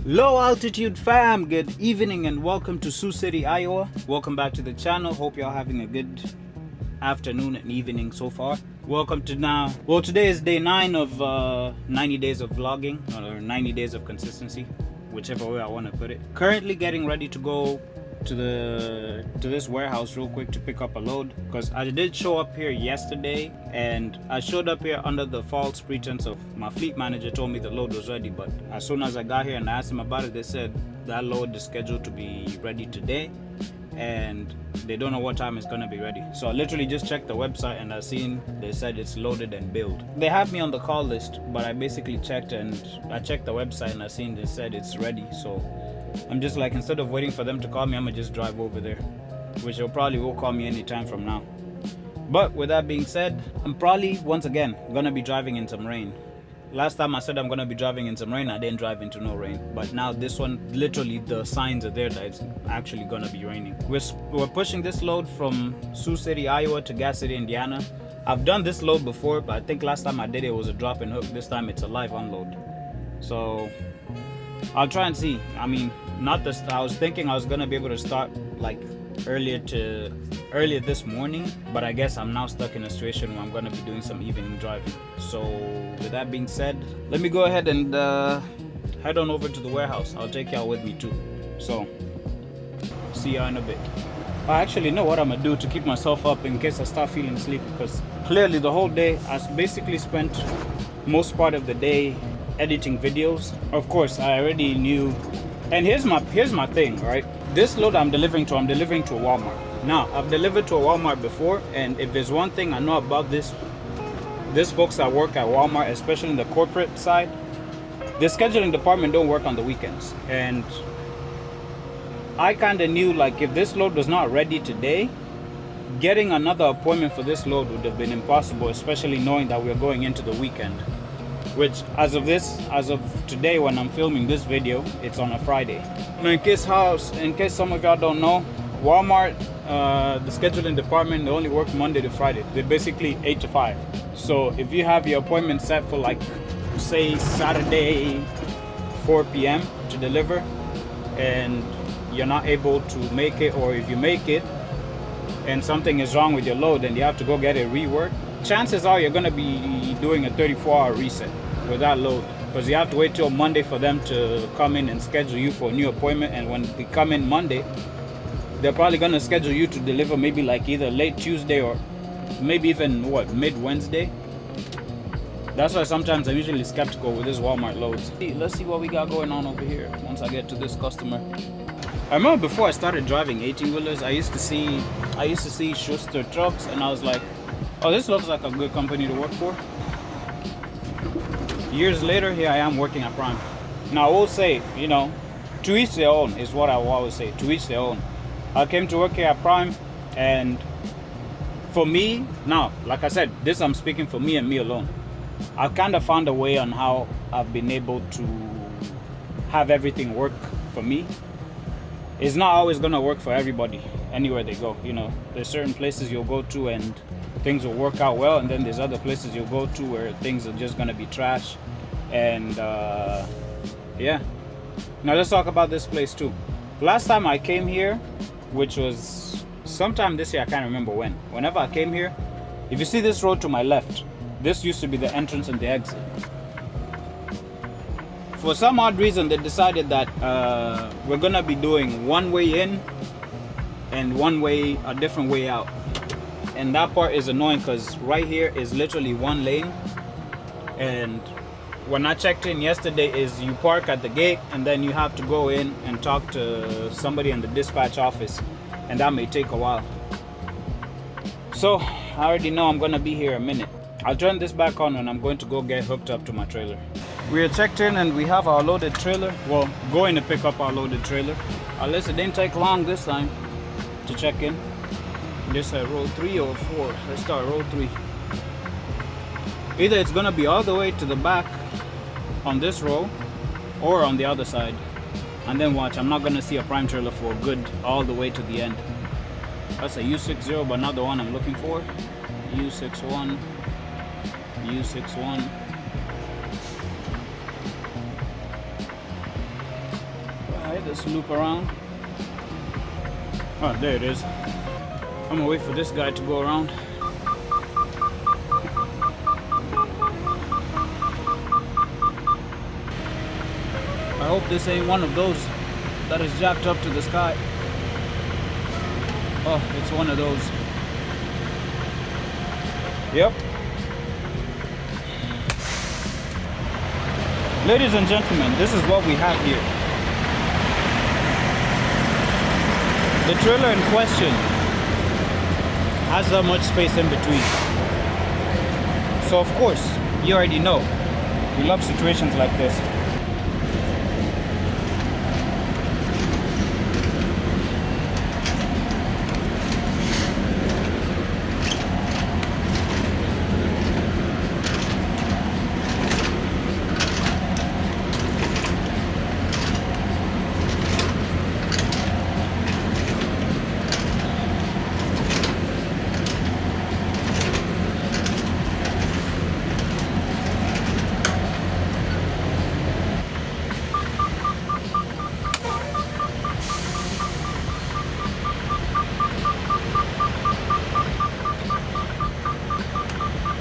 Low altitude fam, good evening and welcome to Sioux City, Iowa. Welcome back to the channel. Hope y'all having a good afternoon and evening so far. Welcome to now. Well, today is day 9 of 90 days of vlogging, or 90 days of consistency, whichever way I want to put it. Currently getting ready to go to this warehouse real quick to pick up a load, because I did show up here yesterday and I showed up here under the false pretense of my fleet manager told me the load was ready, but as soon as I got here and I asked them about it, they said that load is scheduled to be ready today and they don't know what time it's gonna be ready. So I literally just checked the website and I seen they said it's loaded and billed. They have me on the call list, but I basically checked the website and I seen they said it's ready. So I'm just like, instead of waiting for them to call me, I'm gonna just drive over there, which they'll probably will call me anytime from now. But with that being said, I'm probably once again gonna be driving in some rain. Last time I said I'm gonna be driving in some rain, I didn't drive into no rain. But now this one, literally the signs are there that it's actually gonna be raining. We're pushing this load from Sioux City, Iowa to Gas City, Indiana. I've done this load before, but I think last time I did it was a drop and hook. This time it's a live unload. So I'll try and see. I mean, I was thinking I was gonna be able to start like earlier this morning, but I guess I'm now stuck in a situation where I'm gonna be doing some evening driving. So with that being said, let me go ahead and head on over to the warehouse. I'll take y'all with me too. So see y'all in a bit. I actually know what I'm gonna do to keep myself up in case I start feeling sleepy, because clearly the whole day I basically spent most part of the day editing videos. Of course, I already knew. And here's my thing, right? This load I'm delivering to a Walmart. Now, I've delivered to a Walmart before, and if there's one thing I know about this folks that work at Walmart, especially in the corporate side, the scheduling department don't work on the weekends. And I kind of knew, like, if this load was not ready today, getting another appointment for this load would have been impossible, especially knowing that we're going into the weekend. Which, as of today when I'm filming this video, it's on a Friday. Now, in case some of y'all don't know, Walmart, the scheduling department, they only work Monday to Friday. They're basically 8 to 5. So if you have your appointment set for, like, say Saturday 4 p.m. to deliver, and you're not able to make it, or if you make it and something is wrong with your load and you have to go get it reworked, chances are you're going to be doing a 34-hour reset with that load, because you have to wait till Monday for them to come in and schedule you for a new appointment. And when they come in Monday, they're probably going to schedule you to deliver maybe like either late Tuesday or maybe even mid-Wednesday. That's why sometimes I'm usually skeptical with this Walmart loads. Let's see what we got going on over here once I get to this customer. I remember before I started driving 18-wheelers, I used to see Schuster trucks, and I was like, oh, this looks like a good company to work for. Years later, here I am working at Prime. Now, I will say, you know, to each their own is what I will always say, to each their own. I came to work here at Prime, and for me, now, like I said, this I'm speaking for me and me alone. I've kind of found a way on how I've been able to have everything work for me. It's not always going to work for everybody anywhere they go. You know, there's certain places you'll go to and things will work out well, and then there's other places you'll go to where things are just going to be trash. And yeah, now let's talk about this place too. Last time I came here, which was sometime this year, I can't remember when. Whenever I came here, if you see this road to my left, this used to be the entrance and the exit. For some odd reason, they decided that we're gonna be doing one way in and a different way out. And that part is annoying, because right here is literally one lane. And when I checked in yesterday, is you park at the gate and then you have to go in and talk to somebody in the dispatch office, and that may take a while. So I already know I'm gonna be here a minute. I'll turn this back on and I'm going to go get hooked up to my trailer. We are checked in and we have our loaded trailer. Well, going to pick up our loaded trailer. At least it didn't take long this time to check in. This row 3 or 4. Let's start row 3. Either it's gonna be all the way to the back on this row or on the other side. And then watch, I'm not gonna see a Prime trailer for good all the way to the end. That's a U60, but not the one I'm looking for. U61. U61. Alright, let's loop around. Oh, there it is. I'm gonna wait for this guy to go around. I hope this ain't one of those that is jacked up to the sky. Oh, it's one of those. Yep. Ladies and gentlemen, this is what we have here. The trailer in question has that much space in between. So of course, you already know, we love situations like this.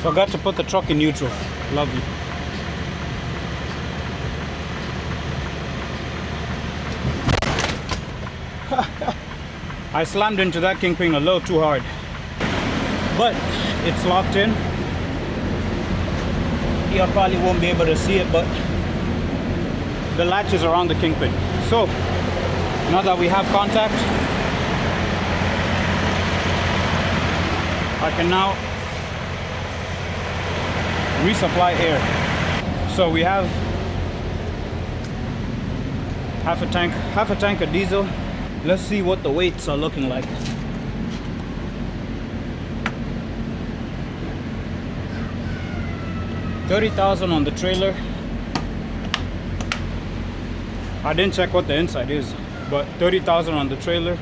Forgot to put the truck in neutral. Lovely. I slammed into that kingpin a little too hard, but it's locked in. You probably won't be able to see it, but the latch is around the kingpin. So now that we have contact, I can now resupply air. So we have half a tank of diesel. Let's see what the weights are looking like. $30,000 on the trailer. I didn't check what the inside is, but $30,000 on the trailer.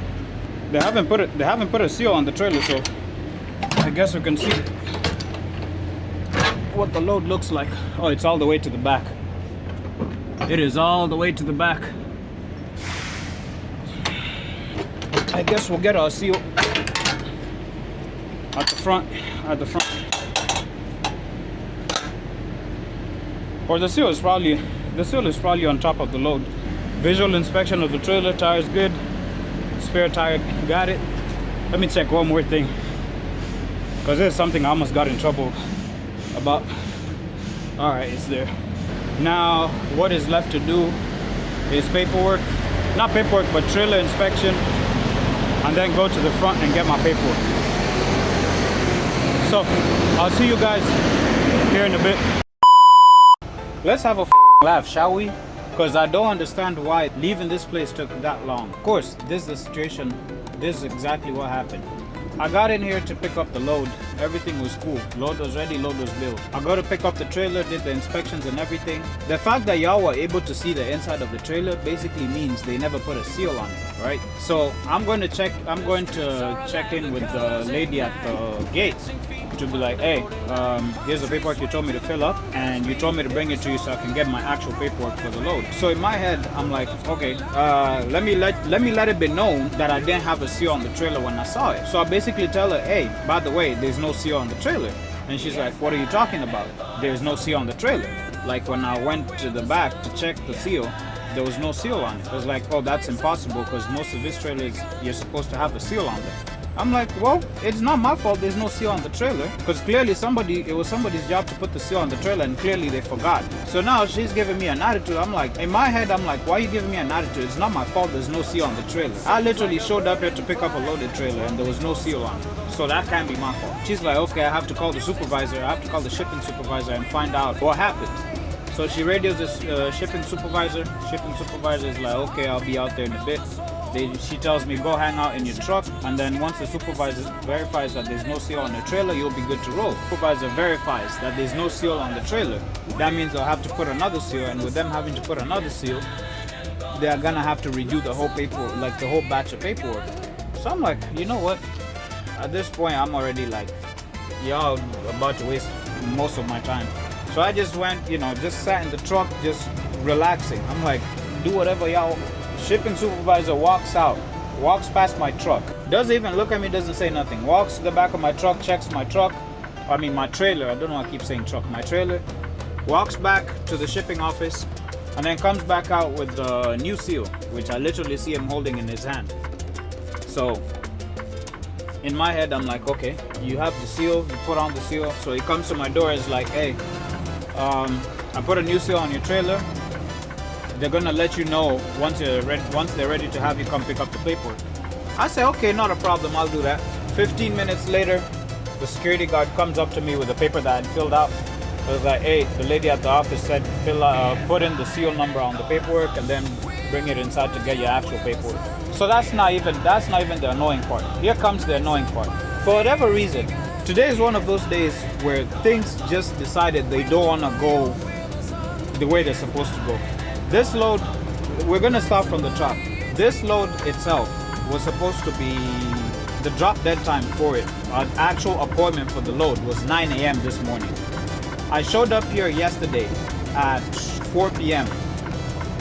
They haven't put a seal on the trailer, so I guess we can see what the load looks like. Oh, it's all the way to the back. It is all the way to the back. I guess we'll get our seal at the front. Or the seal is probably on top of the load. Visual inspection of the trailer. Tire's good. Spare tire, got it. Let me check one more thing, because there's something I almost got in trouble about. All right, it's there. Now what is left to do is paperwork. Not paperwork, but trailer inspection, and then go to the front and get my paperwork. So I'll see you guys here in a bit. Let's have a laugh, shall we? Because I don't understand why leaving this place took that long. Of course, this is the situation. This is exactly what happened. I got in here to pick up the load. Everything was cool. Load was ready, load was built. I got to pick up the trailer, did the inspections and everything. The fact that y'all were able to see the inside of the trailer basically means they never put a seal on it, right? So I'm going to check in with the lady at the gate to be like, hey, here's the paperwork you told me to fill up, and you told me to bring it to you so I can get my actual paperwork for the load. So in my head, I'm like, okay, let me let it be known that I didn't have a seal on the trailer when I saw it. So I basically tell her, hey, by the way, there's no seal on the trailer. And she's like, what are you talking about? There's no seal on the trailer. Like when I went to the back to check the seal, there was no seal on it. I was like, oh, that's impossible, because most of these trailers, you're supposed to have a seal on them. I'm like, well, it's not my fault there's no seal on the trailer, because clearly it was somebody's job to put the seal on the trailer, and clearly they forgot. So now she's giving me an attitude. I'm like, in my head, I'm like, why are you giving me an attitude? It's not my fault there's no seal on the trailer. I literally showed up here to pick up a loaded trailer and there was no seal on it. So that can't be my fault. She's like, okay, I have to call the supervisor. I have to call the shipping supervisor and find out what happened. So she radios the shipping supervisor. Shipping supervisor is like, okay, I'll be out there in a bit. She tells me, go hang out in your truck, and then once the supervisor verifies that there's no seal on the trailer, you'll be good to roll. Supervisor verifies that there's no seal on the trailer. That means they'll have to put another seal, and with them having to put another seal, they're gonna have to redo the whole paperwork, like the whole batch of paperwork. So I'm like, you know what? At this point, I'm already like, y'all about to waste most of my time. So I just went, just sat in the truck, just relaxing. I'm like, do whatever y'all Shipping supervisor walks out, walks past my truck, doesn't even look at me, doesn't say nothing, walks to the back of my truck, checks my truck, my trailer, I don't know why I keep saying truck, my trailer, walks back to the shipping office, and then comes back out with the new seal, which I literally see him holding in his hand. So in my head, I'm like, okay, you have the seal, you put on the seal. So he comes to my door, is like, hey, I put a new seal on your trailer. They're gonna let you know once they're ready to have you come pick up the paperwork. I say, okay, not a problem, I'll do that. 15 minutes later, the security guard comes up to me with the paper that I filled out. It was like, hey, the lady at the office said put in the seal number on the paperwork and then bring it inside to get your actual paperwork. So that's not even the annoying part. Here comes the annoying part. For whatever reason, today is one of those days where things just decided they don't want to go the way they're supposed to go. This load, we're gonna start from the top. This load itself was supposed to be, the drop dead time for it, an actual appointment for the load was 9 a.m. this morning. I showed up here yesterday at 4 p.m.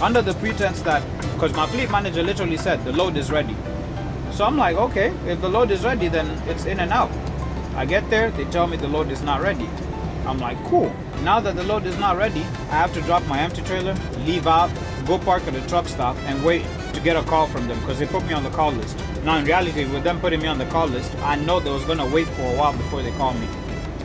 under the pretense that, because my fleet manager literally said the load is ready. So I'm like, okay, if the load is ready, then it's in and out. I get there, they tell me the load is not ready. I'm like, cool. Now that the load is not ready, I have to drop my empty trailer, leave out, go park at the truck stop, and wait to get a call from them because they put me on the call list. Now in reality, with them putting me on the call list, I know they was gonna wait for a while before they call me.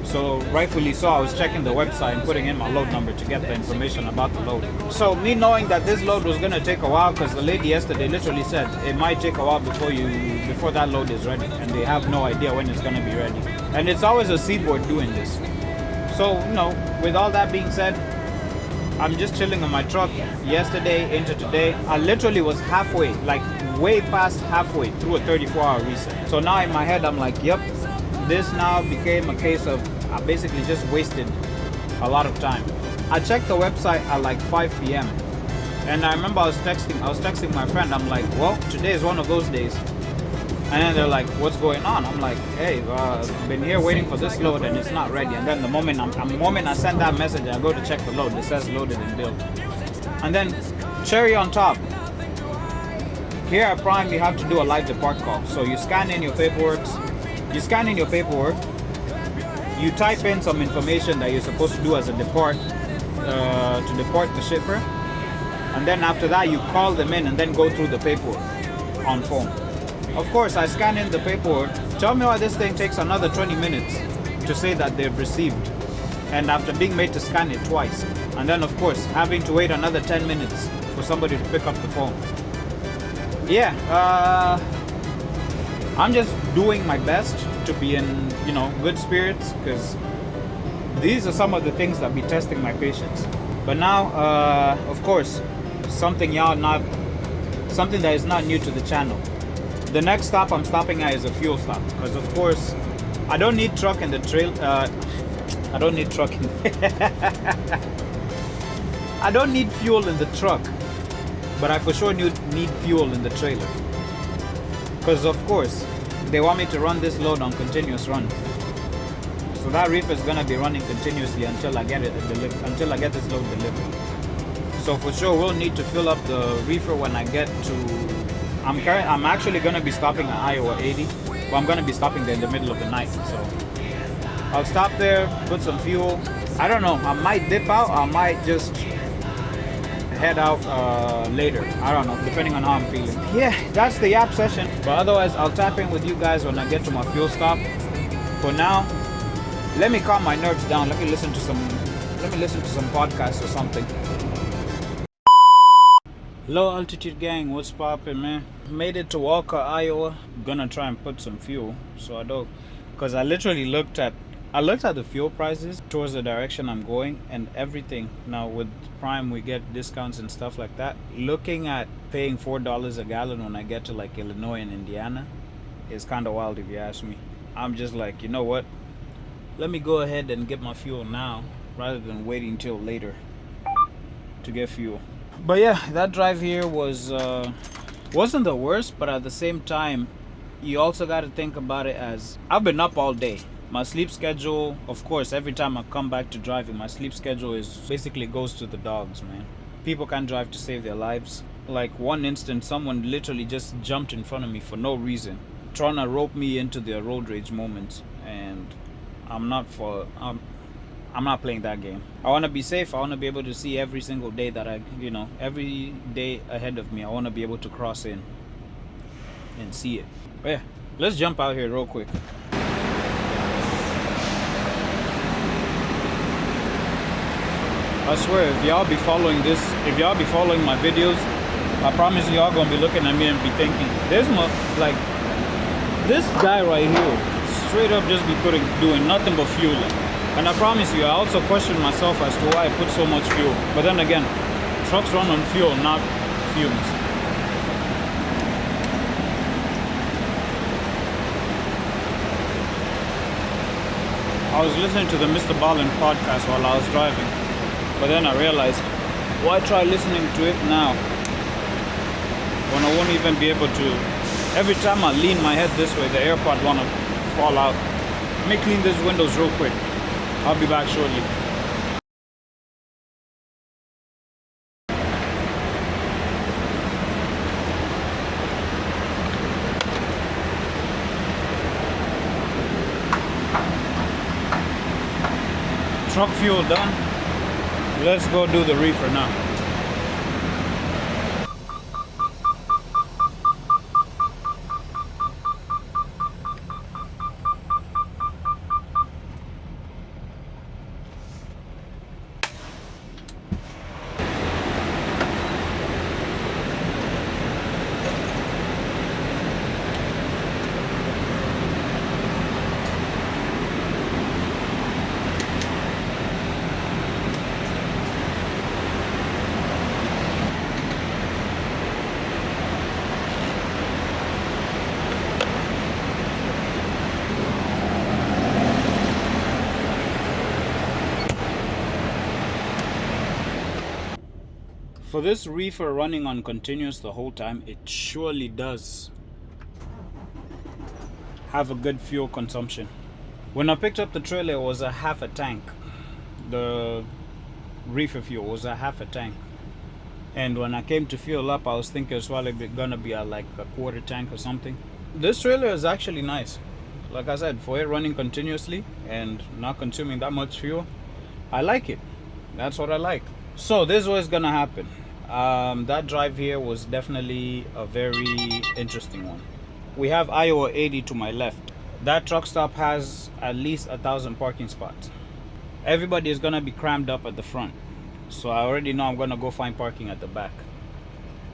So rightfully so, I was checking the website and putting in my load number to get the information about the load. So me knowing that this load was gonna take a while, because the lady yesterday literally said it might take a while before that load is ready, and they have no idea when it's gonna be ready. And it's always a seaboard doing this. So, with all that being said, I'm just chilling on my truck yesterday into today. I literally was halfway, like way past halfway through a 34-hour reset. So now in my head, I'm like, yep, this now became a case of I basically just wasted a lot of time. I checked the website at like 5 p.m. and I remember I was texting my friend. I'm like, well, today is one of those days. And then they're like, what's going on? I'm like, hey, I've been here waiting for this load and it's not ready. And then the moment I send that message, I go to check the load. It says loaded and billed. And then cherry on top, here at Prime, you have to do a live depart call. So you scan in your paperwork, you type in some information that you're supposed to do as a depart, to depart the shipper. And then after that, you call them in and then go through the paperwork on phone. Of course, I scan in the paperwork. Tell me why this thing takes another 20 minutes to say that they've received. And after being made to scan it twice. And then, of course, having to wait another 10 minutes for somebody to pick up the phone. Yeah, I'm just doing my best to be in, good spirits, because these are some of the things that be testing my patience. But now, of course, something that is not new to the channel. The next stop I'm stopping at is a fuel stop, because of course I don't need truck in the trail. I don't need truck in I don't need fuel in the truck, but I for sure need fuel in the trailer, because of course they want me to run this load on continuous run. So that reefer is gonna be running continuously until I get it delivered, until I get this load delivered. So for sure we'll need to fill up the reefer when I get to. I'm actually going to be stopping at Iowa 80, but I'm going to be stopping there in the middle of the night. So I'll stop there, put some fuel. I don't know, I might dip out, I might just head out later. I don't know, depending on how I'm feeling. Yeah, that's the app session. But otherwise, I'll tap in with you guys when I get to my fuel stop. For now, let me calm my nerves down. Let me listen to some podcasts or something. Low altitude gang, what's poppin', man? Made it to Walker, Iowa. Gonna try and put some fuel, so I don't, because I literally looked at the fuel prices towards the direction I'm going and everything. Now with Prime we get discounts and stuff like that. Looking at paying $4 a gallon when I get to like Illinois and Indiana is kind of wild if you ask me. I'm just like, you know what? Let me go ahead and get my fuel now rather than waiting till later to get fuel. But yeah, that drive here wasn't the worst, but at the same time, you also got to think about it as I've been up all day. My sleep schedule, of course, every time I come back to driving, my sleep schedule is basically goes to the dogs, man. People can't drive to save their lives. like one instance, someone literally just jumped in front of me for no reason, trying to rope me into their road rage moments, and I'm not playing that game. I want to be safe. I want to be able to see every single day that every day ahead of me. I want to be able to cross in and see it. But yeah, let's jump out here real quick. I swear, if y'all be following my videos, I promise y'all gonna be looking at me and be thinking, this guy right here, straight up just be doing nothing but fueling. And I promise you, I also question myself as to why I put so much fuel. But then again, trucks run on fuel, not fumes. I was listening to the Mr. Ballin podcast while I was driving. But then I realized, why try listening to it now when I won't even be able to? Every time I lean my head this way, the AirPod wanna fall out. Let me clean these windows real quick. I'll be back shortly. Truck fuel done. Let's go do the reefer now. For this reefer running on continuous the whole time, it surely does have a good fuel consumption. When I picked up the trailer, it was a half a tank. The reefer fuel was a half a tank. And when I came to fuel up, I was thinking it's probably gonna be like a quarter tank or something. This trailer is actually nice. Like I said, for it running continuously and not consuming that much fuel, I like it. That's what I like. So this is what's gonna happen. That drive here was definitely a very interesting one. We have Iowa 80 to my left. That truck stop has at least 1,000 parking spots. Everybody is gonna be crammed up at the front, so I already know I'm gonna go find parking at the back.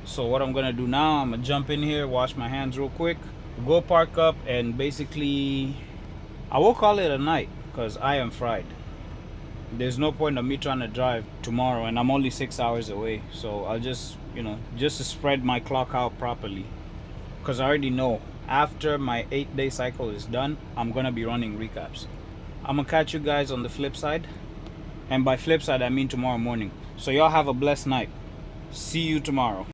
So what I'm gonna do now, I'm gonna jump in here, wash my hands real quick, go park up, and basically I will call it a night because I am fried. There's no point of me trying to drive tomorrow, and I'm only 6 hours away. So I'll just, just to spread my clock out properly, because I already know after my 8-day cycle is done, I'm gonna be running recaps. I'm gonna catch you guys on the flip side, and by flip side I mean tomorrow morning. So y'all have a blessed night. See you tomorrow.